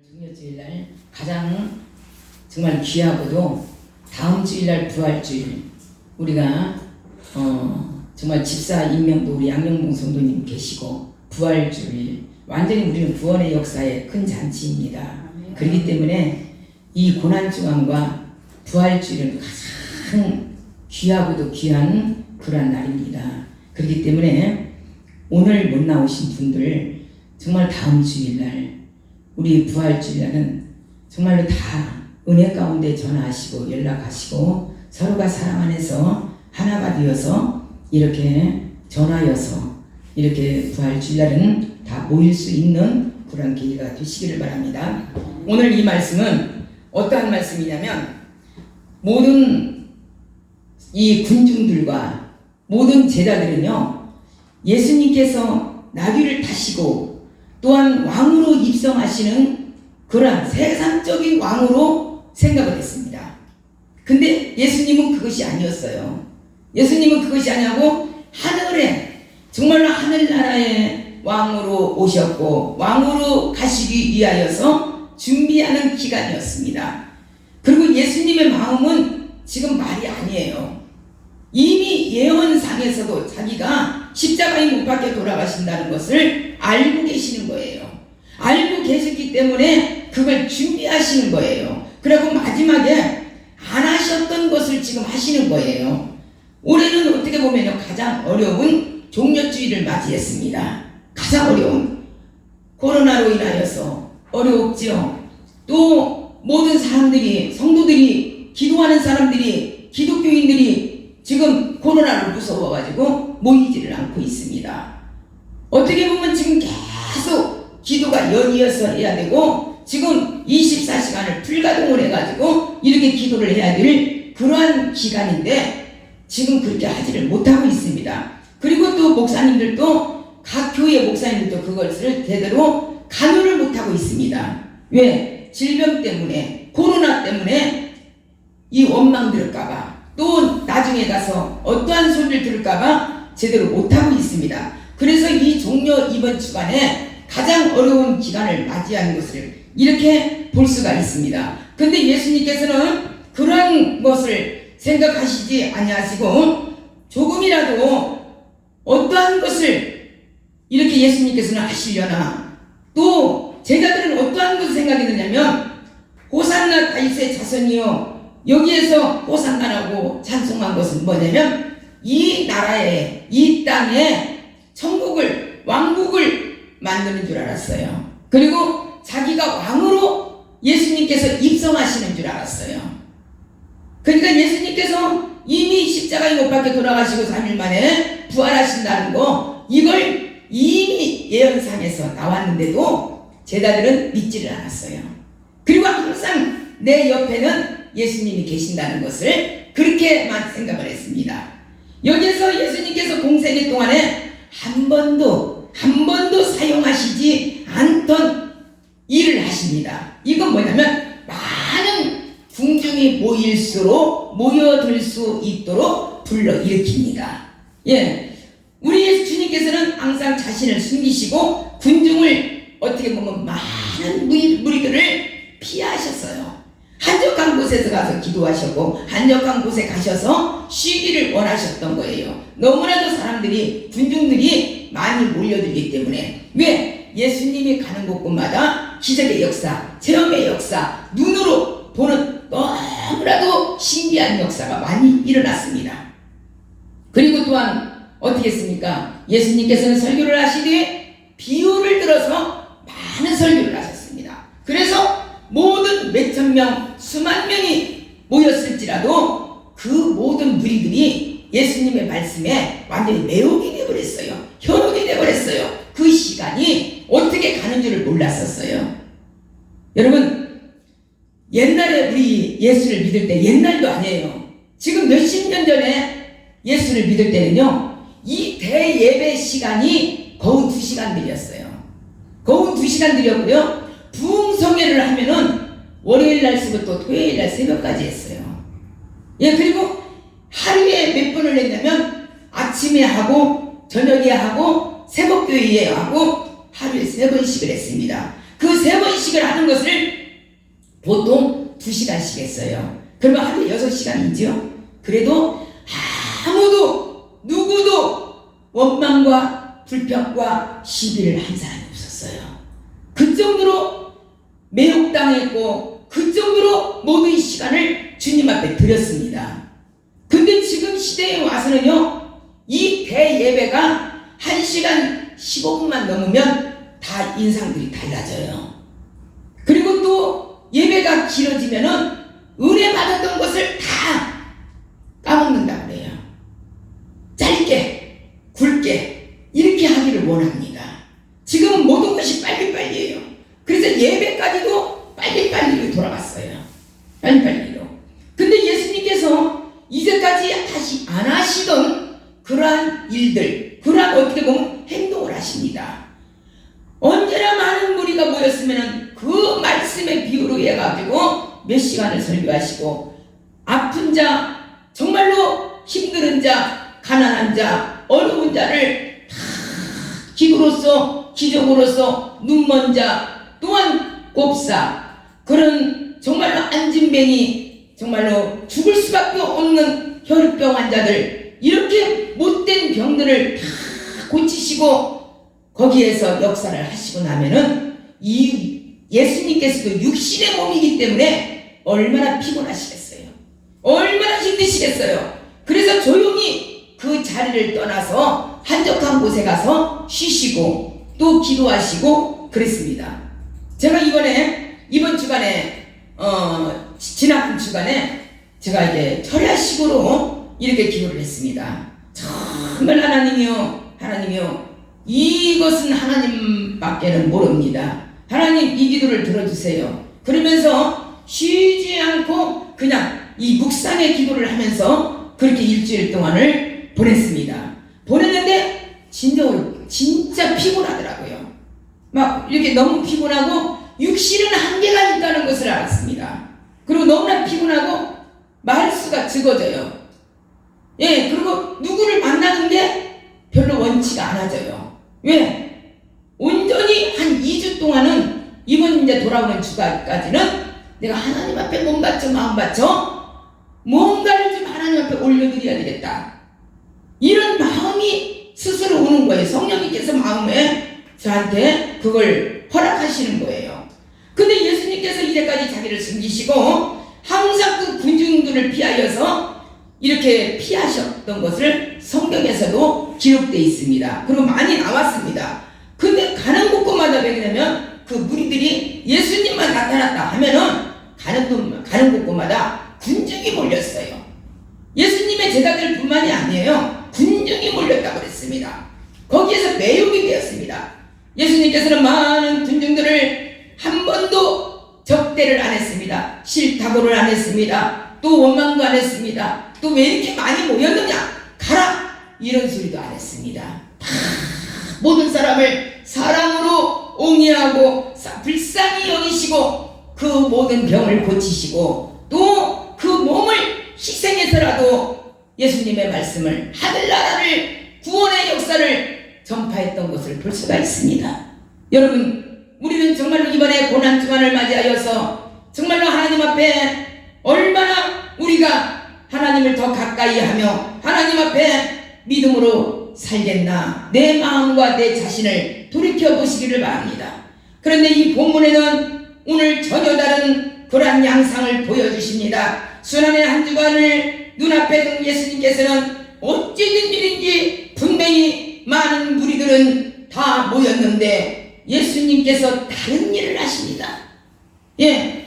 중요주일날 가장 정말 귀하고도 다음 주일날 부활주일 우리가 정말 집사 임명도 우리 양명봉 성도님 계시고 부활주일 완전히 우리는 구원의 역사의 큰 잔치입니다. 그렇기 때문에 이 고난주간과 부활주일은 가장 귀하고도 귀한 그러한 날입니다. 그렇기 때문에 오늘 못 나오신 분들 정말 다음 주일날 우리 부활주일날은 정말로 다 은혜 가운데 전화하시고 연락하시고 서로가 사랑 안에서 하나가 되어서 이렇게 전하여서 이렇게 부활주일날은 다 모일 수 있는 그런 계기가 되시기를 바랍니다. 오늘 이 말씀은 어떠한 말씀이냐면 모든 이 군중들과 모든 제자들은요 예수님께서 나귀를 타시고 또한 왕으로 입성하시는 그러한 세상적인 왕으로 생각을 했습니다. 근데 예수님은 그것이 아니었어요. 예수님은 그것이 아니고 하늘에 정말로 하늘나라의 왕으로 오셨고 왕으로 가시기 위하여서 준비하는 기간이었습니다. 그리고 예수님의 마음은 지금 말이 아니에요. 이미 예언상에서도 자기가 십자가에 못 박혀 돌아가신다는 것을 알고 계시는 거예요. 알고 계셨기 때문에 그걸 준비하시는 거예요. 그리고 마지막에 안 하셨던 것을 지금 하시는 거예요. 올해는 어떻게 보면 가장 어려운 종려주의를 맞이했습니다. 가장 어려운 코로나로 인하여서 어려웠죠. 또 모든 사람들이 성도들이 기도하는 사람들이 기독교인들이 지금 코로나를 무서워가지고 모이지를 않고 있습니다. 어떻게 보면 지금 계속 기도가 연이어서 해야 되고 지금 24시간을 불가동을 해가지고 이렇게 기도를 해야 될 그러한 기간인데 지금 그렇게 하지를 못하고 있습니다. 그리고 또 목사님들도 각 교회 목사님들도 그것을 제대로 간호를 못하고 있습니다. 왜? 질병 때문에 코로나 때문에 이 원망 들을까봐 또 나중에 가서 어떠한 소리를 들을까봐 제대로 못하고 있습니다. 그래서 이 종려 이번 주간에 가장 어려운 기간을 맞이하는 것을 이렇게 볼 수가 있습니다. 근데 예수님께서는 그런 것을 생각하시지 아니하시고 조금이라도 어떠한 것을 이렇게 예수님께서는 하시려나 또 제자들은 어떠한 것을 생각했느냐면 호산나 다윗의 자손이요 여기에서 호산나라고 찬송한 것은 뭐냐면 이 나라에 이 땅에 천국을 왕국을 만드는 줄 알았어요. 그리고 자기가 왕으로 예수님께서 입성하시는 줄 알았어요. 그러니까 예수님께서 이미 십자가에 못 박혀 돌아가시고 3일 만에 부활하신다는 거 이걸 이미 예언상에서 나왔는데도 제자들은 믿지를 않았어요. 그리고 항상 내 옆에는 예수님이 계신다는 것을 그렇게만 생각을 했습니다. 여기에서 예수님께서 공생애 동안에 한 번도 사용하시지 않던 일을 하십니다. 이건 뭐냐면 많은 군중이 모여들 수 있도록 불러일으킵니다. 예, 우리 예수 주님께서는 항상 자신을 숨기시고 군중을 어떻게 보면 많은 무리들을 피하셨어요. 한적한 곳에서 가서 기도하셨고 한적한 곳에 가셔서 쉬기를 원하셨던 거예요. 너무나도 사람들이 군중들이 많이 몰려들기 때문에 왜? 예수님이 가는 곳곳마다 기적의 역사, 체험의 역사, 눈으로 보는 너무나도 신기한 역사가 많이 일어났습니다. 그리고 또한 어떻게 했습니까? 예수님께서는 설교를 하시되 비유를 들어서 많은 설교를 하셨습니다. 그래서 모든 몇천 명, 수만 명이 모였을지라도 그 모든 무리들이 예수님의 말씀에 완전히 매혹이 되어버렸어요. 현혹이 되어버렸어요. 그 시간이 어떻게 가는 줄을 몰랐었어요. 여러분 옛날에 우리 예수를 믿을 때 옛날도 아니에요. 지금 몇십 년 전에 예수를 믿을 때는요 이 대예배 시간이 거의 2시간들이었어요. 거의 2시간들이었고요 부흥성회를 하면은 월요일날 서부터 토요일날 새벽까지 했어요. 예, 그리고 하루에 몇 번을 했냐면 아침에 하고 저녁에 하고 새벽교회에 하고 하루에 3번씩을 했습니다. 그 3번씩을 하는 것을 보통 2시간씩 했어요. 그러면 하루에 6시간이죠. 그래도 아무도 누구도 원망과 불평과 시비를 한 사람이 없었어요. 그 정도로 매혹당했고 그 정도로 모든 시간을 주님 앞에 드렸습니다. 근데 지금 시대에 와서는요, 이 대예배가 1시간 15분만 넘으면 다 인상들이 달라져요. 그리고 또 예배가 길어지면은 은혜 받았던 것을 다 까먹는다 그래요. 짧게, 굵게 이렇게 하기를 원합니다. 지금은 모든 것이 빨리빨리예요. 그래서 예배까지도 빨리빨리로 돌아갔어요. 빨리빨리로. 근데 예수님께서 이제까지 다시 안 하시던 그러한 일들, 그러한 어떻게 보면 행동을 하십니다. 언제나 많은 무리가 모였으면 그 말씀의 비유로 해가지고 몇 시간을 설교하시고, 아픈 자, 정말로 힘든 자, 가난한 자, 어려운 자를 다 기구로서, 기적으로서, 눈먼 자, 또한 곱사, 그런 정말로 안진뱅이, 정말로 죽을 수밖에 없는 혈병 환자들, 이렇게 못된 병들을 다 고치시고 거기에서 역사를 하시고 나면은 이 예수님께서도 육신의 몸이기 때문에 얼마나 피곤하시겠어요. 얼마나 힘드시겠어요. 그래서 조용히 그 자리를 떠나서 한적한 곳에 가서 쉬시고 또 기도하시고 그랬습니다. 제가 이번 주간에 지난 주간에 제가 이제 철야식으로 이렇게 기도를 했습니다. 정말 하나님이요, 이것은 하나님밖에는 모릅니다. 하나님, 이 기도를 들어주세요. 그러면서 쉬지 않고 그냥 이 묵상의 기도를 하면서 그렇게 일주일 동안을 보냈습니다. 보냈는데 진짜 피곤하더라고요. 막 이렇게 너무 피곤하고 육신은 한계가 있다는 것을 알았습니다. 그리고 너무나 피곤하고 말수가 적어져요. 예, 그리고 누구를 만나는 게 별로 원치가 않아져요. 왜? 온전히 한 2주 동안은 이번 이제 돌아오는 주까지는 내가 하나님 앞에 몸 바쳐 마음 바쳐 뭔가를 좀 하나님 앞에 올려드려야 되겠다. 이런 마음이 스스로 오는 거예요. 성령님께서 마음에 저한테 그걸 허락하시는 거예요. 근데 예수님께서 이제까지 자기를 숨기시고 항상 그 군중들을 피하여서 이렇게 피하셨던 것을 성경에서도 기록되어 있습니다. 그리고 많이 나왔습니다. 근데 가는 곳곳마다 왜냐면 그 무리들이 예수님만 나타났다 하면은 가는 곳곳마다 군중이 몰렸어요. 예수님의 제자들 뿐만이 아니에요. 군중이 몰렸다고 그랬습니다. 거기에서 매혹이 되었습니다. 예수님께서는 많은 군중들을 한 번도 적대를 안 했습니다. 싫다고를 안 했습니다. 또 원망도 안 했습니다. 또 왜 이렇게 많이 모였느냐, 가라, 이런 소리도 안 했습니다. 다 모든 사람을 사랑으로 옹이하고 불쌍히 여기시고 그 모든 병을 고치시고 또 그 몸을 희생해서라도 예수님의 말씀을, 하늘나라를, 구원의 역사를 전파했던 것을 볼 수가 있습니다. 여러분, 우리는 정말로 이번에 고난주간을 맞이하여서 정말로 하나님 앞에 얼마나 우리가 하나님을 더 가까이 하며 하나님 앞에 믿음으로 살겠나, 내 마음과 내 자신을 돌이켜보시기를 바랍니다. 그런데 이 본문에는 오늘 전혀 다른 그러한 양상을 보여주십니다. 수난의 한 주간을 눈앞에 둔 예수님께서는 어찌된 일인지 분명히 많은 무리들은 다 모였는데 예수님께서 다른 일을 하십니다. 예,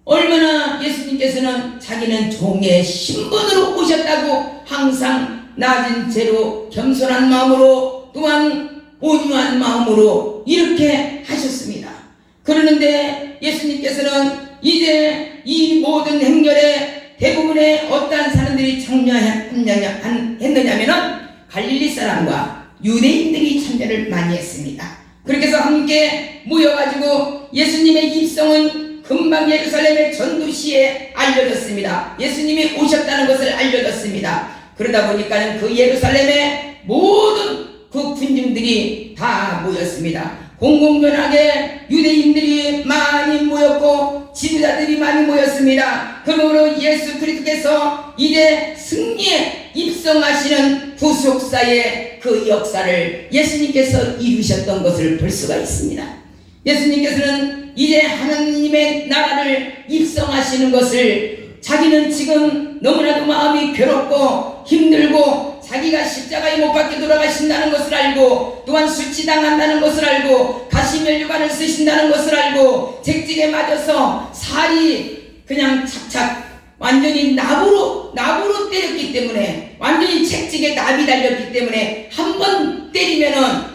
얼마나 예수님께서는 자기는 종의 신분으로 오셨다고 항상 낮은 채로 겸손한 마음으로 또한 온유한 마음으로 이렇게 하셨습니다. 그러는데 예수님께서는 이제 이 모든 행렬에 대부분의 어떠한 사람들이 참여했느냐면은 갈릴리 사람과 유대인들이 참여를 많이 했습니다. 그렇게 해서 함께 모여가지고 예수님의 입성은 금방 예루살렘의 전도시에 알려졌습니다. 예수님이 오셨다는 것을 알려졌습니다. 그러다 보니까는 그 예루살렘의 모든 그 군중들이 다 모였습니다. 공공연하게 유대인들이 많이 모였고 지도자들이 많이 모였습니다. 그러므로 예수 그리스도께서 이제 승리에 입성하시는 구속사의 그 역사를 예수님께서 이루셨던 것을 볼 수가 있습니다. 예수님께서는 이제 하나님의 나라를 입성하시는 것을 자기는 지금 너무나도 마음이 괴롭고 힘들고 자기가 십자가에 못 박혀 돌아가신다는 것을 알고 또한 수치당한다는 것을 알고 가시면류관을 쓰신다는 것을 알고 채찍에 맞아서 살이 그냥 착착 완전히 나부로 때렸기 때문에 완전히 채찍에 납이 달렸기 때문에 한 번 때리면은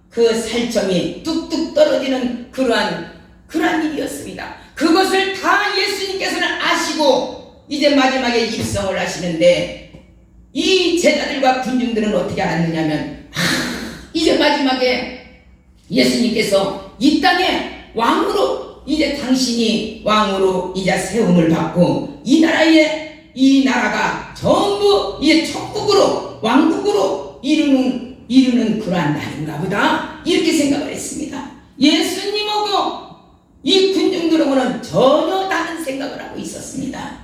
그 살점이 뚝뚝 떨어지는 그러한 일이었습니다. 그것을 다 예수님께서는 아시고 이제 마지막에 입성을 하시는데 이 제자들과 군중들은 어떻게 알았느냐면 이제 마지막에 예수님께서 이 땅에 왕으로 이제 당신이 왕으로 이제 세움을 받고 이 나라가 전부 이제 천국으로 왕국으로 이루는 그러한 날인가 보다 이렇게 생각을 했습니다. 예수님하고 이 군중들하고는 전혀 다른 생각을 하고 있었습니다.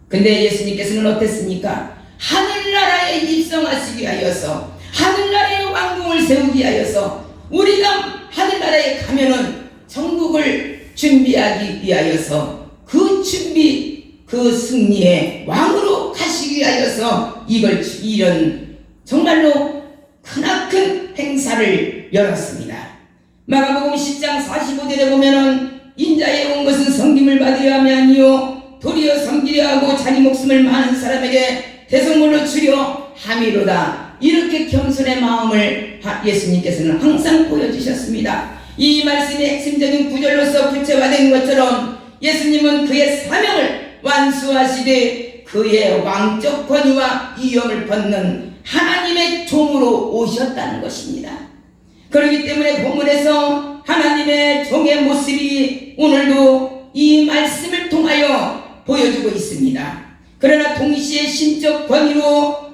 근데 예수님께서는 어땠습니까? 하늘나라에 입성하시기 위하여서 하늘나라의 왕궁을 세우기 위하여서 우리가 하늘나라에 가면은 천국을 준비하기 위하여서 그 준비 그 승리의 왕으로 가시기 위하여서 이런 정말로 크나큰 행사를 열었습니다. 마가복음 10장 45절에 보면은 인자에 온 것은 섬김을 받으려 함이 아니요 도리어 섬기려 하고 자기 목숨을 많은 사람에게 대성물로 주려 함이로다. 이렇게 겸손의 마음을 예수님께서는 항상 보여주셨습니다. 이 말씀의 핵심적인 구절로서 구체화된 것처럼 예수님은 그의 사명을 완수하시되 그의 왕적 권위와 위엄을 벗는 하나님의 종으로 오셨다는 것입니다. 그렇기 때문에 본문에서 하나님의 종의 모습이 오늘도 이 말씀을 통하여 보여주고 있습니다. 그러나 동시에 신적 권위로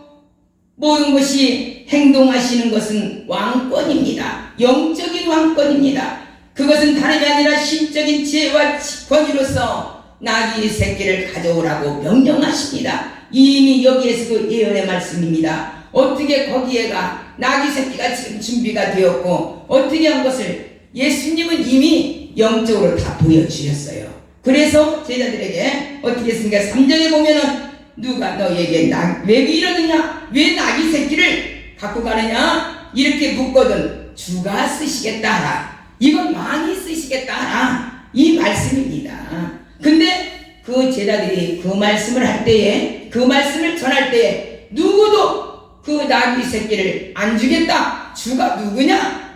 모든 것이 행동하시는 것은 왕권입니다. 영적인 왕권입니다. 그것은 다름이 아니라 신적인 지혜와 권위로서 나귀 새끼를 가져오라고 명령하십니다. 이미 여기에서 그 예언의 말씀입니다. 어떻게 거기에가 나귀 새끼가 지금 준비가 되었고 어떻게 한 것을 예수님은 이미 영적으로 다 보여주셨어요. 그래서 제자들에게 어떻게 했습니까? 3절에 보면은 누가 너에게 왜 이러느냐? 왜 나귀 새끼를 갖고 가느냐? 이렇게 묻거든 주가 쓰시겠다 하라. 이건 왕이 쓰시겠다 하라. 이 말씀입니다. 근데 그 제자들이 그 말씀을 할 때에 그 말씀을 전할 때에 누구도 그 나귀 새끼를 안 주겠다. 주가 누구냐?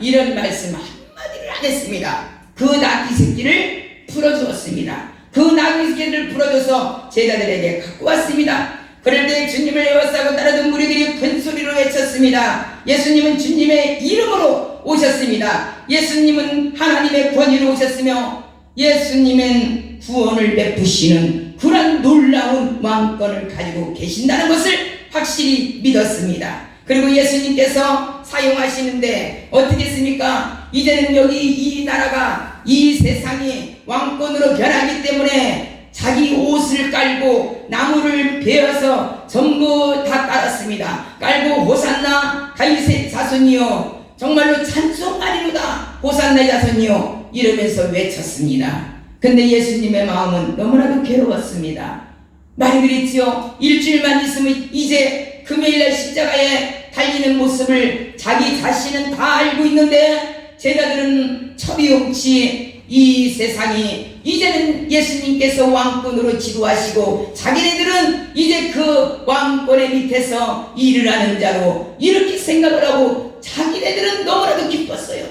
이런 말씀 한마디를 안 했습니다. 그 나귀 새끼를 풀어주었습니다. 그 나귀 새끼를 풀어줘서 제자들에게 갖고 왔습니다. 그럴 때 주님을 에워싸고 따르던 무리들이 큰 소리로 외쳤습니다. 예수님은 주님의 이름으로 오셨습니다. 예수님은 하나님의 권위로 오셨으며 예수님은 구원을 베푸시는 그런 놀라운 왕권을 가지고 계신다는 것을 확실히 믿었습니다. 그리고 예수님께서 사용하시는데 어떻게 했습니까? 이제는 여기 이 나라가 이 세상이 왕권으로 변하기 때문에 자기 옷을 깔고 나무를 베어서 전부 다 깔았습니다. 깔고 호산나 다윗의 자손이요 정말로 찬송하리로다 호산나의 자손이요 이러면서 외쳤습니다. 근데 예수님의 마음은 너무나도 괴로웠습니다. 많이 그랬지요. 일주일만 있으면 이제 금요일날 십자가에 달리는 모습을 자기 자신은 다 알고 있는데 제자들은 철이없이 이 세상이 이제는 예수님께서 왕권으로 지도하시고 자기네들은 이제 그 왕권의 밑에서 일을 하는 자로 이렇게 생각을 하고 자기네들은 너무나도 기뻤어요.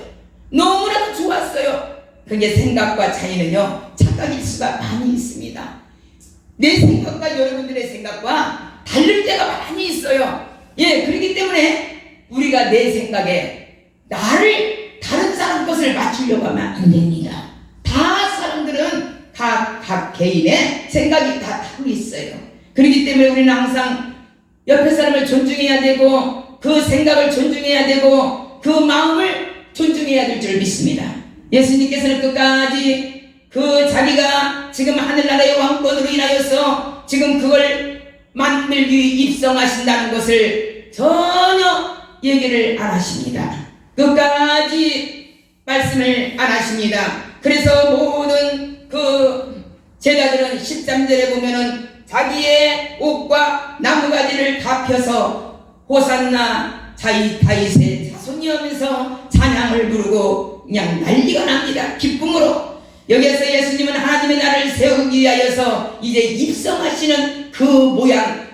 너무나도 좋았어요. 그게 생각과 차이는요 착각일 수가 많이 있습니다. 내 생각과 여러분들의 생각과 다를 때가 많이 있어요. 그렇기 때문에 우리가 내 생각에 나를 다른 사람 것을 맞추려고 하면 안 됩니다. 다 사람들은 각 개인의 생각이 다 다르게 있어요. 그렇기 때문에 우리는 항상 옆에 사람을 존중해야 되고 그 생각을 존중해야 되고 그 마음을 존중해야 임해야 될 줄 믿습니다. 예수님께서는 끝까지 그 자기가 지금 하늘나라의 왕권으로 인하여서 지금 그걸 만들기 위해 입성하신다는 것을 전혀 얘기를 안 하십니다. 끝까지 말씀을 안 하십니다. 그래서 모든 그 제자들은 13절에 보면은 자기의 옷과 나무가지를 다 펴서 호산나 다윗의 자손이 하면서 찬양을 부르고 그냥 난리가 납니다. 기쁨으로. 여기에서 예수님은 하나님의 나라를 세우기 위하여서 이제 입성하시는 그 모양,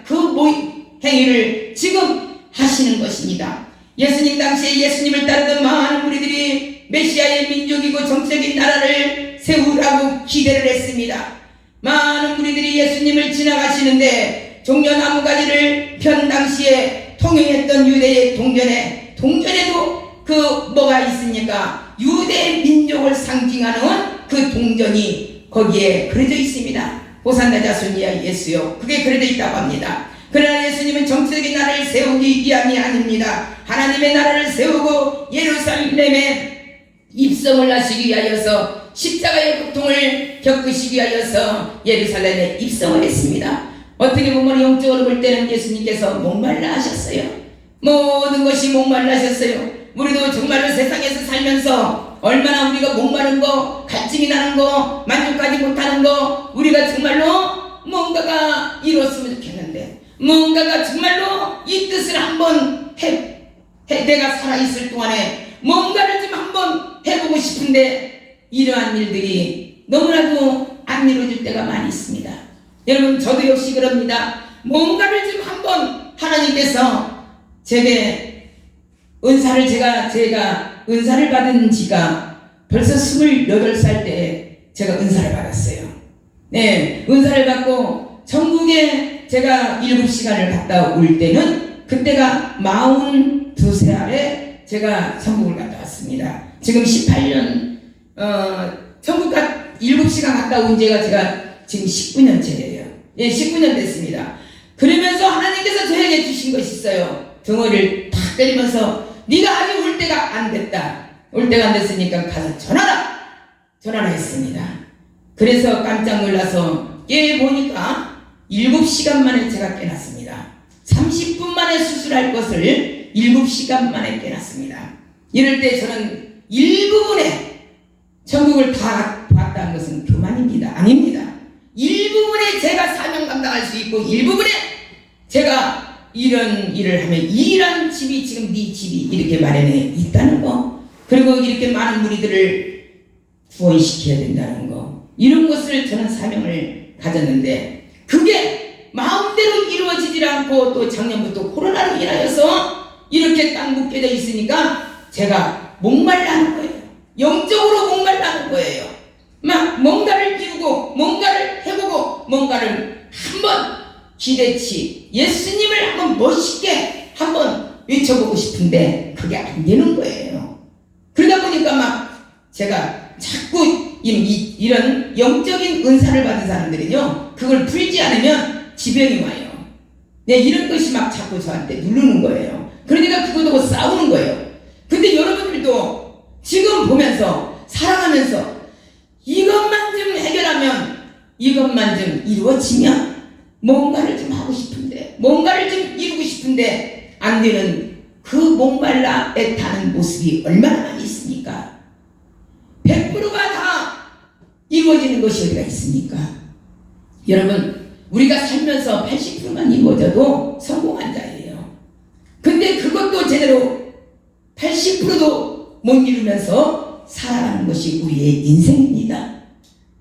행위를 지금 하시는 것입니다. 예수님 당시에 예수님을 따르던 많은 무리들이 메시아의 민족이고 정적인 나라를 세우라고 기대를 했습니다. 많은 무리들이 예수님을 지나가시는데 종려나무가지를 편 당시에 통용했던 유대의 동전에도 그 뭐가 있습니까? 유대 민족을 상징하는 그 동전이 거기에 그려져 있습니다. 호산나 자손이야 예수요. 그게 그려져 있다고 합니다. 그러나 예수님은 정치적인 나라를 세우기 위함이 아닙니다. 하나님의 나라를 세우고 예루살렘에 입성을 하시기 위하여서 십자가의 고통을 겪으시기 위하여서 예루살렘에 입성을 했습니다. 어떻게 보면 영적으로 볼 때는 예수님께서 목말라 하셨어요. 모든 것이 목말라 하셨어요. 우리도 정말로 세상에서 살면서 얼마나 우리가 목마른 거, 갈증이 나는 거, 만족하지 못하는 거, 우리가 정말로 뭔가가 이뤘으면 좋겠는데, 뭔가가 정말로 이 뜻을 한번 내가 살아있을 동안에 뭔가를 좀 한번 해보고 싶은데 이러한 일들이 너무나도 안 이루어질 때가 많이 있습니다. 여러분, 저도 역시 그럽니다. 뭔가를 좀 한번 하나님께서 제게 은사를 제가 은사를 받은 지가 벌써 28살 때 제가 은사를 받았어요. 네, 은사를 받고 천국에 제가 7시간을 갔다 올 때는 그때가 42세 제가 천국을 갔다 왔습니다. 지금 18년 천국 7시간 갔다 온 지가 제가 지금 19년째예요. 예, 19년 됐습니다. 그러면서 하나님께서 저에게 주신 것이 있어요. 덩어리를 탁 때리면서 네가 아직 올 때가 안 됐다. 올 때가 안 됐으니까 가서 전화라 했습니다. 그래서 깜짝 놀라서 깨보니까 7시간 만에 제가 깨났습니다. 30분 만에 수술할 것을 7시간 만에 깨났습니다. 이럴 때 저는 일부분에 천국을 다 봤다는 것은 교만입니다. 아닙니다. 일부분에 제가 사명 감당할 수 있고 일부분에 제가 이런 일을 하면 이런 집이 지금 네 집이 이렇게 마련해 있다는 거, 그리고 이렇게 많은 무리들을 구원시켜야 된다는 거, 이런 것을 저는 사명을 가졌는데 그게 마음대로 이루어지질 않고 또 작년부터 코로나로 인하여서 이렇게 딱 묶여져 있으니까 제가 목말라는 거예요. 영적으로 목말라는 거예요. 막 뭔가를 이루고 뭔가를 해보고 뭔가를 한번 기대치 예수님을 한번 멋있게 한번 외쳐보고 싶은데 그게 안 되는 거예요. 그러다 보니까 막 제가 자꾸 이런 영적인 은사를 받은 사람들은요, 그걸 풀지 않으면 지병이 와요. 네, 이런 것이 막 자꾸 저한테 누르는 거예요. 그러니까 그것하고 싸우는 거예요. 근데 여러분들도 지금 보면서 살아가면서 이것만 좀 해결하면, 이것만 좀 이루어지면 뭔가를 좀 하고 싶은데, 뭔가를 좀 이루고 싶은데 안 되는 그 목말라 애타는 모습이 얼마나 많이 있습니까? 100%가 다 이루어지는 것이 어디가 있습니까? 여러분, 우리가 살면서 80%만 이루어져도 성공한 자예요. 근데 그것도 제대로 80%도 못 이루면서 살아가는 것이 우리의 인생입니다.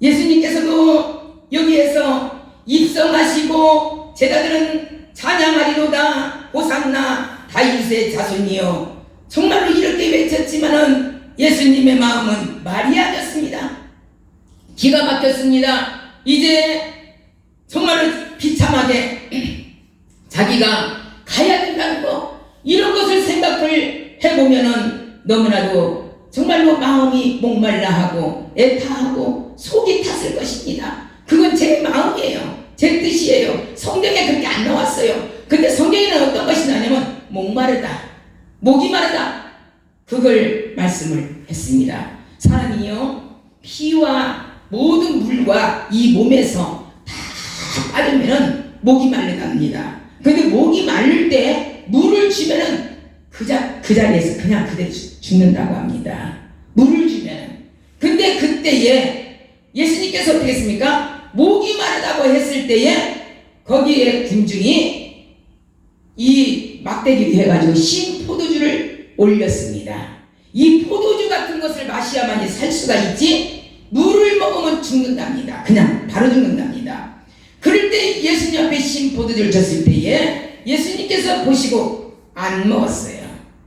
예수님께서도 여기에서 입성하시고 제자들은 찬양하리로다 호산나 다윗의 자손이요, 정말로 이렇게 외쳤지만은 예수님의 마음은 말이 아니었습니다. 기가 막혔습니다. 이제 정말로 비참하게 자기가 가야 된다는 거, 이런 것을 생각을 해보면은 너무나도 정말로 마음이 목말라하고 애타하고 속이 탔을 것입니다. 그건 제 마음이에요. 제 뜻이에요. 성경에 그렇게 안 나왔어요. 근데 성경에는 어떤 것이 나냐면 목마르다, 목이 마르다, 그걸 말씀을 했습니다. 사람이요, 피와 모든 물과 이 몸에서 다 빠르면은 목이 말라갑니다. 근데 목이 마를 때 물을 주면은 그 자리에서 그냥 그대로 죽는다고 합니다. 물을 주면은. 근데 그때에 예수님께서 어떻게 했습니까? 목이 마르다고 했을 때에 거기에 군중이 이 막대기로 해가지고 신 포도주를 올렸습니다. 이 포도주 같은 것을 마셔야만이 살 수가 있지, 물을 먹으면 죽는답니다. 그냥 바로 죽는답니다. 그럴 때 예수님 앞에 신 포도주를 줬을 때에 예수님께서 보시고 안 먹었어요.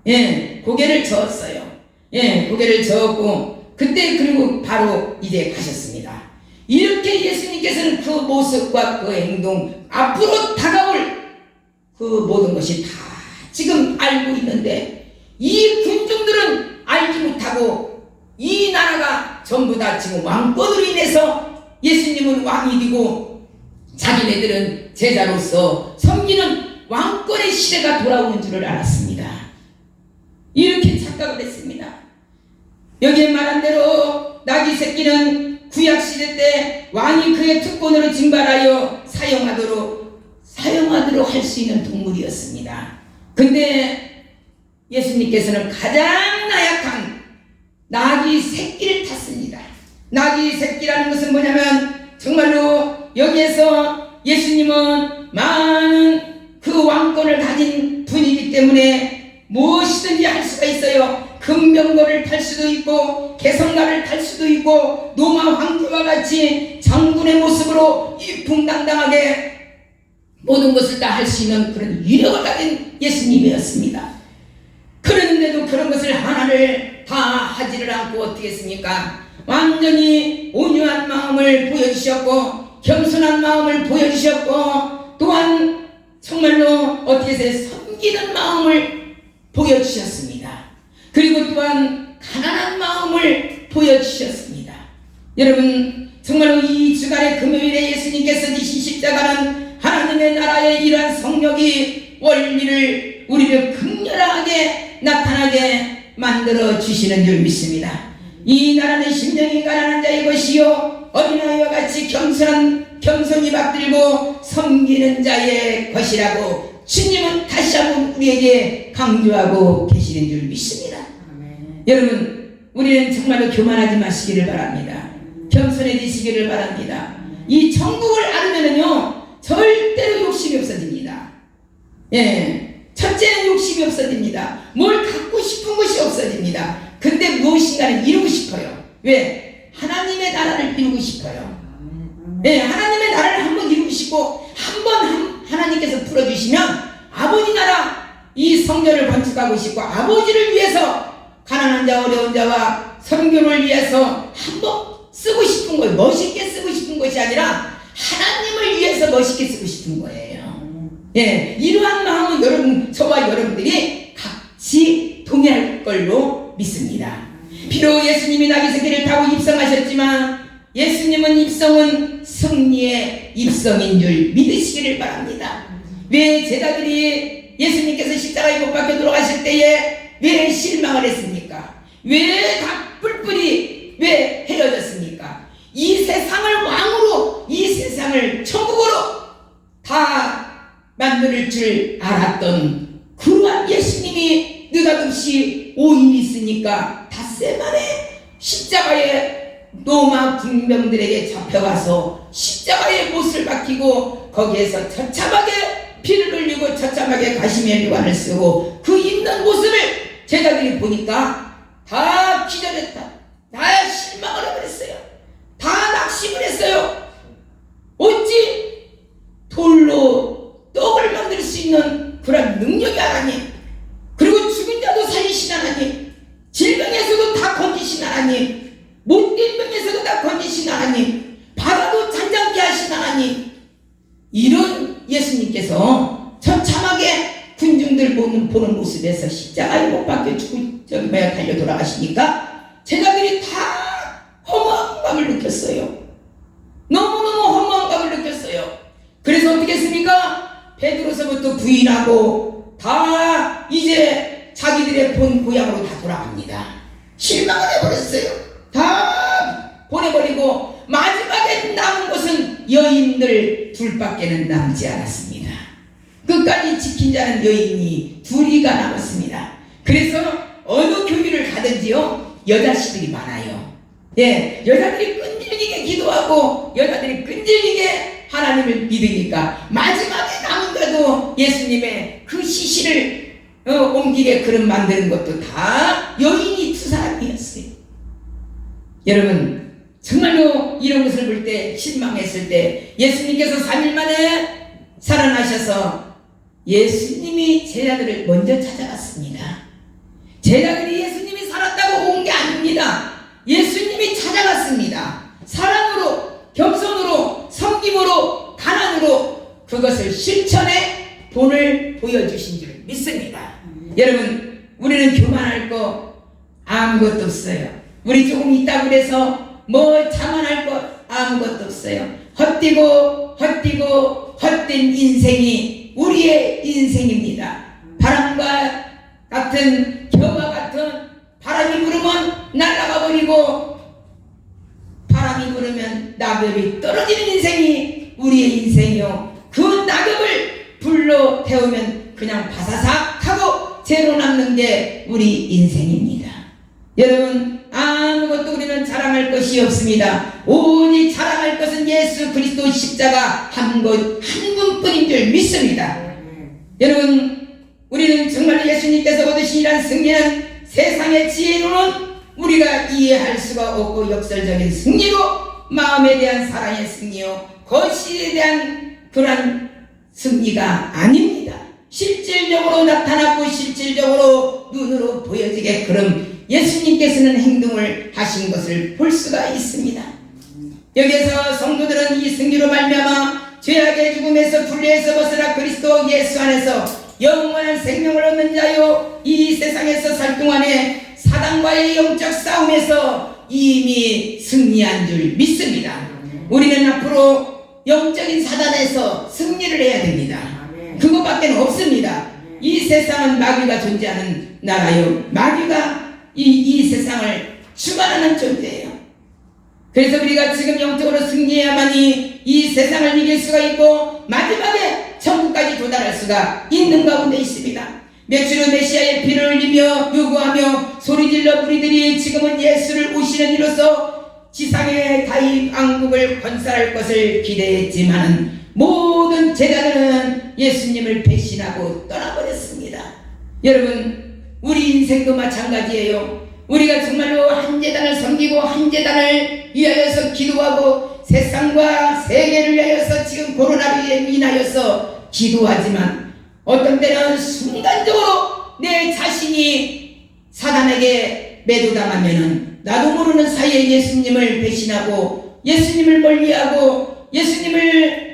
예, 고개를 저었어요. 예, 고개를 저었고 그때 그리고 바로 이제 가셨습니다. 이렇게 예수님께서는 그 모습과 그 행동, 앞으로 다가올 그 모든 것이 다 지금 알고 있는데 이 군중들은 알지 못하고 이 나라가 전부 다 지금 왕권으로 인해서 예수님은 왕이 되고 자기네들은 제자로서 섬기는 왕권의 시대가 돌아오는 줄을 알았습니다. 이렇게 착각을 했습니다. 여기에 말한 대로 나귀 새끼는 구약시대 때 왕이 그의 특권으로 징발하여 사용하도록 할 수 있는 동물이었습니다. 근데 예수님께서는 가장 나약한 나귀 새끼를 탔습니다. 나귀 새끼라는 것은 뭐냐면 정말로 여기에서 예수님은 많은 그 왕권을 가진 분이기 때문에 무엇이든지 할 수가 있어요. 금병거를 탈 수도 있고 개성가를 탈 수도 있고 로마 황제와 같이 장군의 모습으로 이풍당당하게 모든 것을 다 할 수 있는 그런 위력을 가진 예수님이었습니다. 그런데도 그런 것을 하나를 다 하지를 않고 어떻게 했습니까? 완전히 온유한 마음을 보여주셨고 겸손한 마음을 보여주셨고 또한 정말로 어떻게 해서 섬기는 마음을 보여주셨습니다. 그리고 또한 가난한 마음을 보여주셨습니다. 여러분, 정말로 이 주간의 금요일에 예수님께서 지신 십자가는 하나님의 나라의 이러한 성령이 원리를 우리를 극렬하게 나타나게 만들어 주시는 줄 믿습니다. 이 나라는 심령이 가난한 자의 것이요 어린아이와 같이 겸손히 받들고 섬기는 자의 것이라고 주님은 다시 한번 우리에게 강조하고 계시는 줄 믿습니다. 여러분, 우리는 정말로 교만하지 마시기를 바랍니다. 겸손해지시기를 바랍니다. 이 천국을 알으면은요 절대로 욕심이 없어집니다. 예, 첫째는 욕심이 없어집니다. 뭘 갖고 싶은 것이 없어집니다. 근데 무엇인가를 이루고 싶어요. 왜? 하나님의 나라를 이루고 싶어요. 예, 하나님의 나라를 한번 이루고 싶고 한번 하나님께서 풀어주시면 아버지 나라 이 성전을 건축하고 싶고 아버지를 위해서 가난한 자 어려운 자와 선교를 위해서 한번 쓰고 싶은 거예요. 멋있게 쓰고 싶은 것이 아니라 하나님을 위해서 멋있게 쓰고 싶은 거예요. 예, 이러한 마음은 저와 여러분들이 같이 동의할 걸로 믿습니다. 비록 예수님이 나귀 새끼를 타고 입성하셨지만 예수님은 입성은 승리의 입성인 줄 믿으시기를 바랍니다. 왜 제자들이 예수님께서 십자가에 못 박혀 돌아가실 때에 왜 실망을 했습니까? 왜 다 뿔뿔이 왜 헤어졌습니까? 이 세상을 왕으로, 이 세상을 천국으로 다 만들 줄 알았던 그러한 예수님이 느닷없이 5일 있으니까 닷새 만에 십자가에 로마 군병들에게 잡혀가서 십자가에 못을 박히고 거기에서 처참하게 피를 흘리고 처참하게 가시면 유관을 쓰고 그 있는 모습을 제자들이 보니까 다 기절했다. 다 실망을 해버렸어요. 다 낙심을 했어요. 어찌 돌로 떡을 만들 수 있는 그런 능력이 하나님, 그리고 죽은 자도 살리신 하나님, 질병에서도 다 건지신 하나님, 못된 병에서도 다 건지신 하나님, 바다도 잔잔케 하신 하나님, 이런 예수님께서 처참하게 군중들 보는 모습에서 십자가에 못 박혀 죽고 저기 달려 돌아가시니까 제자들이 다 허무함을 느꼈어요. 너무너무 허무함을 느꼈어요. 그래서 어떻게 했습니까? 베드로서부터 부인하고 다 이제 자기들의 본 고향으로 다 돌아갑니다. 실망을 해버렸어요. 다 보내버리고 마지막에 남은 것은 여인들 둘밖에는 남지 않았습니다. 끝까지 지킨 자는 여인이 둘이가 남았습니다. 그래서 어느 교회를 가든지요, 여자씨들이 많아요. 예, 여자들이 끈질기게 기도하고 여자들이 끈질기게 하나님을 믿으니까 마지막에 남은 자도 예수님의 그 시신을 옮기게 그릇 만드는 것도 다 여인이 두 사람이었어요. 여러분, 정말로 이런 것을 볼 때, 실망했을 때 예수님께서 3일 만에 살아나셔서 예수님이 제자들을 먼저 찾아갔습니다. 제자들이 예수님이 살았다고 온 게 아닙니다. 예수님이 찾아갔습니다. 사랑으로, 겸손으로, 섬김으로, 가난으로 그것을 실천해 본을 보여주신 줄 믿습니다. 여러분, 우리는 교만할 거 아무것도 없어요. 우리 조금 있다고 그래서 뭐 자만할 거 아무것도 없어요. 헛되고 헛된 인생이 우리의 인생입니다. 바람과 같은, 겨와 같은, 바람이 불으면 날아가 버리고 바람이 불으면 낙엽이 떨어지는 인생이 우리의 인생이요, 그 낙엽을 불로 태우면 그냥 바사삭 하고 재로 남는 게 우리 인생입니다. 여러분, 아무것도 우리는 자랑할 것이 없습니다. 오직 자랑할 것은 예수 그리스도 십자가 한 분뿐인 줄 믿습니다. 여러분, 우리는 정말 예수님께서 얻으시니란 승리는 세상의 지혜로는 우리가 이해할 수가 없고 역설적인 승리로, 마음에 대한 사랑의 승리요, 거시에 대한 그런 승리가 아닙니다. 실질적으로 나타났고 실질적으로 눈으로 보여지게끔 예수님께서는 행동을 하신 것을 볼 수가 있습니다. 여기에서 성도들은 이 승리로 말미암아 죄악의 죽음에서 분리해서 벗어나 그리스도 예수 안에서 영원한 생명을 얻는 자요, 이 세상에서 살 동안에 사단과의 영적 싸움에서 이미 승리한 줄 믿습니다. 우리는 앞으로 영적인 사단에서 승리를 해야 됩니다. 그것밖에 없습니다. 이 세상은 마귀가 존재하는 나라요, 마귀가 이 세상을 주관하는 존재예요. 그래서 우리가 지금 영적으로 승리해야만이 이 세상을 이길 수가 있고 마지막에 천국까지 도달할 수가 있는 가운데 있습니다. 며칠 후 메시아의 피를 흘리며 요구하며 소리질러 우리들이 지금은 예수를 오시는 이로써 지상의 다윗 왕국을 건설할 것을 기대했지만 모든 제자들은 예수님을 배신하고 떠나버렸습니다. 여러분, 우리 인생도 마찬가지예요. 우리가 정말로 한 제단을 섬기고 한 제단을 위하여서 기도하고 세상과 세계를 위하여서 지금 코로나로 인하여서 기도하지만 어떤 때는 순간적으로 내 자신이 사단에게 매도당하면은 나도 모르는 사이에 예수님을 배신하고 예수님을 멀리하고 예수님을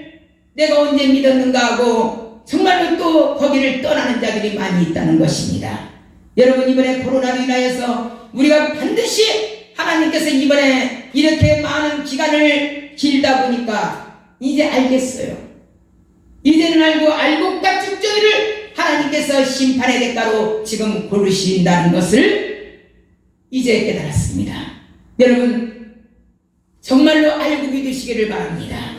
내가 언제 믿었는가 하고 정말로 또 거기를 떠나는 자들이 많이 있다는 것입니다. 여러분, 이번에 코로나로 인하여서 우리가 반드시 하나님께서 이번에 이렇게 많은 기간을 길다 보니까 이제 알겠어요. 이제는 알고가 쭉저기를 하나님께서 심판의 대가로 지금 고르신다는 것을 이제 깨달았습니다. 여러분, 정말로 알고 믿으시기를 바랍니다.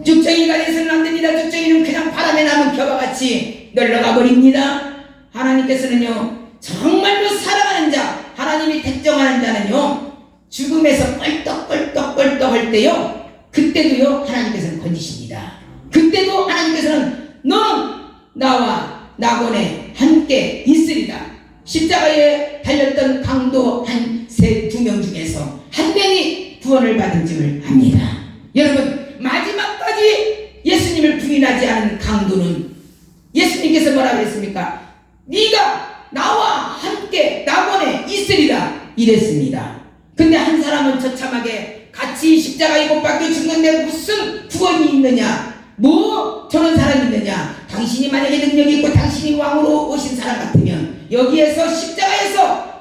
쭉정이가 돼서는 안 됩니다. 쭉정이는 그냥 바람에 남은 겨와 같이 널러가 버립니다. 하나님께서는요, 정말로 사랑하는 자, 하나님이 택정하는 자는요, 죽음에서 껄떡껄떡 할 때요, 그때도요 하나님께서는 건지십니다. 그때도 하나님께서는 너는 나와 낙원에 함께 있으리라. 십자가에 달렸던 강도 두 명 중에서 한 명이 구원을 받은 줄을 압니다. 여러분, 마지막까지 예수님을 부인하지 않은 강도는 예수님께서 뭐라고 했습니까? 네가 나와 함께 낙원에 있으리라 이랬습니다. 근데 한 사람은 처참하게 같이 십자가에 못 박혀 죽는데 무슨 구원이 있느냐, 뭐 저런 사람이 있느냐, 당신이 만약에 능력이 있고 당신이 왕으로 오신 사람 같으면 여기에서 십자가에서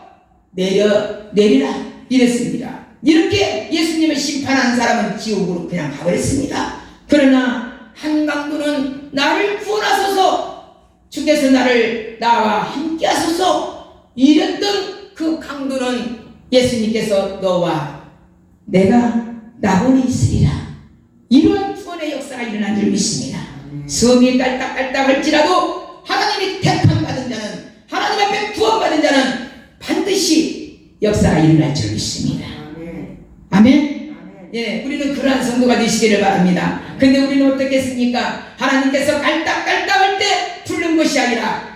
내리라 이랬습니다. 이렇게 예수님을 심판한 사람은 지옥으로 그냥 가버렸습니다. 그러나 한 강도는 나를 구원하소서, 주께서 나와 함께 하소서, 이랬던 그 강도는 예수님께서 너와 내가 나본이 있으리라. 이러한 구원의 역사가 일어난 줄 믿습니다. 숨이 깔딱깔딱 할지라도 하나님이 택함받은 자는, 하나님 앞에 구원받은 자는 반드시 역사가 일어날 줄 믿습니다. 아멘. 예, 우리는 그러한 성도가 되시기를 바랍니다. 근데 우리는 어떻겠습니까? 하나님께서 깔딱깔딱할 때 부른 것이 아니라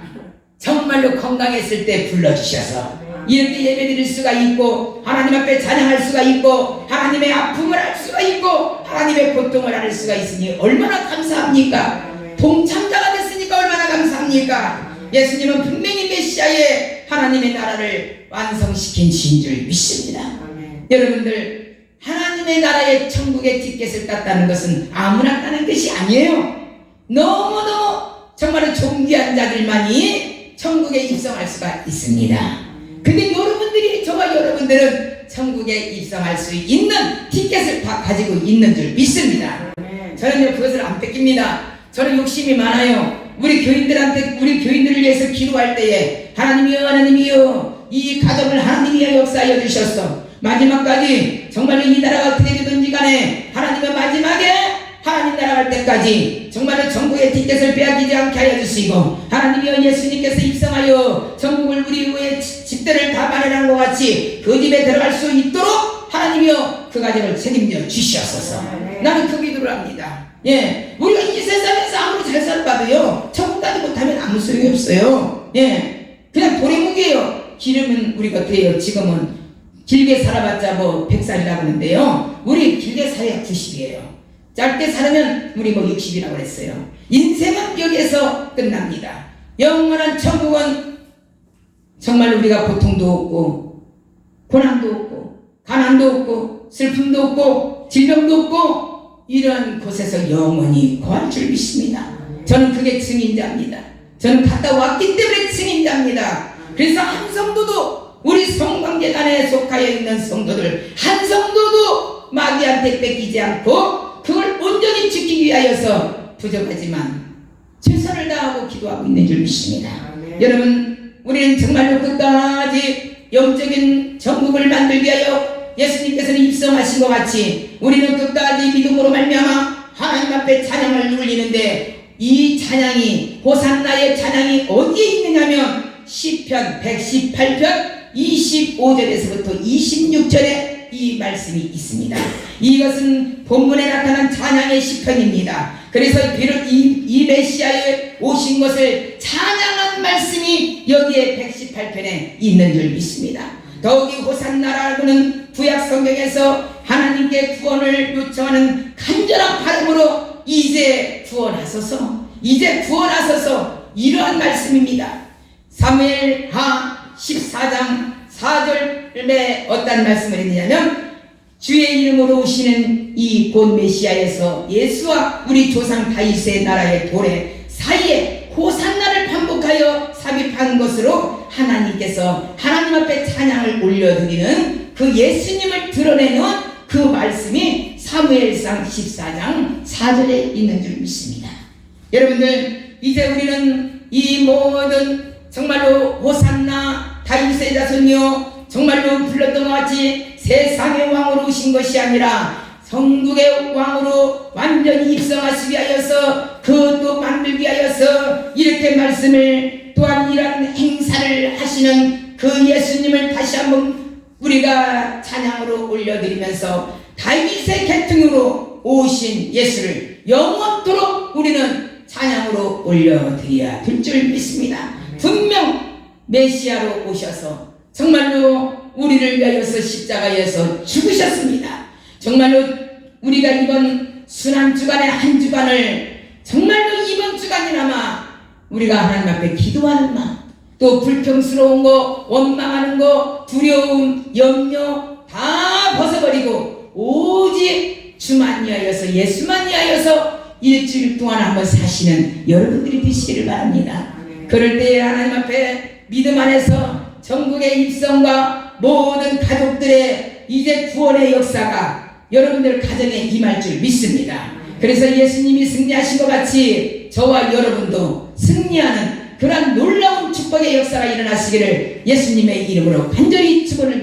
정말로 건강했을 때 불러주셔서 이렇게 예배드릴 수가 있고, 하나님 앞에 찬양할 수가 있고, 하나님의 아픔을 알 수가 있고, 하나님의 고통을 알 수가 있으니 얼마나 감사합니까? 동참자가 됐으니까 얼마나 감사합니까? 예수님은 분명히 메시아의 하나님의 나라를 완성시킨 신 줄 믿습니다. 여러분들, 하나님의 나라의 천국의 티켓을 땄다는 것은 아무나 따는 것이 아니에요. 너무너무 정말로 존귀한 자들만이 천국에 입성할 수가 있습니다. 근데 여러분들이, 저와 여러분들은 천국에 입성할 수 있는 티켓을 다 가지고 있는 줄 믿습니다. 저는요, 그것을 안 뺏깁니다. 저는 욕심이 많아요. 우리 교인들을 위해서 기도할 때에 하나님이여 이 가정을 하나님이 역사하여 주셨어. 마지막까지 정말로 이 나라가 어떻게 되든지 간에 하나님의 마지막에 하나님 나라 갈 때까지 정말로 천국의 티켓을 빼앗기지 않게 하여 주시고, 하나님이여 예수님께서 입성하여 천국을 우리 위에 집들을 다 마련한 것 같이 그 집에 들어갈 수 있도록 하나님이여 그 가정을 책임져 주시옵소서. 나는 그 기도를 합니다. 예, 우리가 이 세상에서 아무리 잘 살아봐도요, 천국 가지 못하면 아무 소용이 없어요. 예, 그냥 도래묵이에요. 기름은 우리가 돼요. 지금은 길게 살아봤자 뭐 100살이라고 하는데요, 우리 길게 살아야 90이에요. 짧게 살면 우리 뭐 60이라고 그랬어요. 인생은 여기에서 끝납니다. 영원한 천국은 정말 우리가 고통도 없고 고난도 없고 가난도 없고 슬픔도 없고 질병도 없고 이러한 곳에서 영원히 거할 줄 믿습니다. 저는 그게 증인자입니다. 저는 갔다 왔기 때문에 증인자입니다. 그래서 한 성도도, 우리 성광재단에 속하여 있는 성도들 한 성도도 마귀한테 뺏기지 않고 그걸 온전히 지키기 위하여서 부족하지만 최선을 다하고 기도하고 있는 줄 믿습니다. 여러분, 우리는 정말로 끝까지 영적인 천국을 만들기 위하여 예수님께서는 입성하신 것 같이 우리는 끝까지 믿음으로 말미암아 하나님 앞에 찬양을 올리는데, 이 찬양이, 호산나의 찬양이 어디에 있느냐면 시편 118편 25절에서부터 26절에 이 말씀이 있습니다. 이것은 본문에 나타난 찬양의 시편입니다. 그래서 비록 이 메시아에 오신 것을 찬양한 말씀이 여기에 118편에 있는 줄 믿습니다. 더욱이 호산나라고는 구약 성경에서 하나님께 구원을 요청하는 간절한 발음으로 이제 구원하소서, 이제 구원하소서, 이러한 말씀입니다. 사무엘하 14장 4절에 어떤 말씀을 했느냐면, 주의 이름으로 오시는 이 곧 메시아에서 예수와 우리 조상 다윗의 나라의 도래 사이에 호산나를 반복하여 삽입한 것으로 하나님께서 하나님 앞에 찬양을 올려드리는 그 예수님을 드러내는 그 말씀이 사무엘상 14장 4절에 있는 줄 믿습니다. 여러분들, 이제 우리는 이 모든 정말로 호산나 다윗의 자손이요 정말로 불렀던 것 같이 세상의 왕으로 오신 것이 아니라 성국의 왕으로 완전히 입성하시기 위하여서, 그것도 만들기 위하여서 이렇게 말씀을 또한 이런 행사를 하시는 그 예수님을 다시 한번 우리가 찬양으로 올려드리면서 다윗의 계통으로 오신 예수를 영원토록 우리는 찬양으로 올려드려야 될 줄 믿습니다. 분명 메시아로 오셔서 정말로 우리를 위하여서 십자가에서 죽으셨습니다. 정말로 우리가 이번 순환주간의 한 주간을 정말로 이번 주간이나마 우리가 하나님 앞에 기도하는 마음, 또 불평스러운 거, 원망하는 거, 두려움, 염려 다 벗어버리고 오직 주만 위하여서, 예수만 위하여서 일주일 동안 한번 사시는 여러분들이 되시기를 바랍니다. 그럴 때에 하나님 앞에 믿음 안에서 천국의 입성과 모든 가족들의 이제 구원의 역사가 여러분들 가정에 임할 줄 믿습니다. 그래서 예수님이 승리하신 것 같이 저와 여러분도 승리하는 그러한 놀라운 축복의 역사가 일어나시기를 예수님의 이름으로 간절히 축원을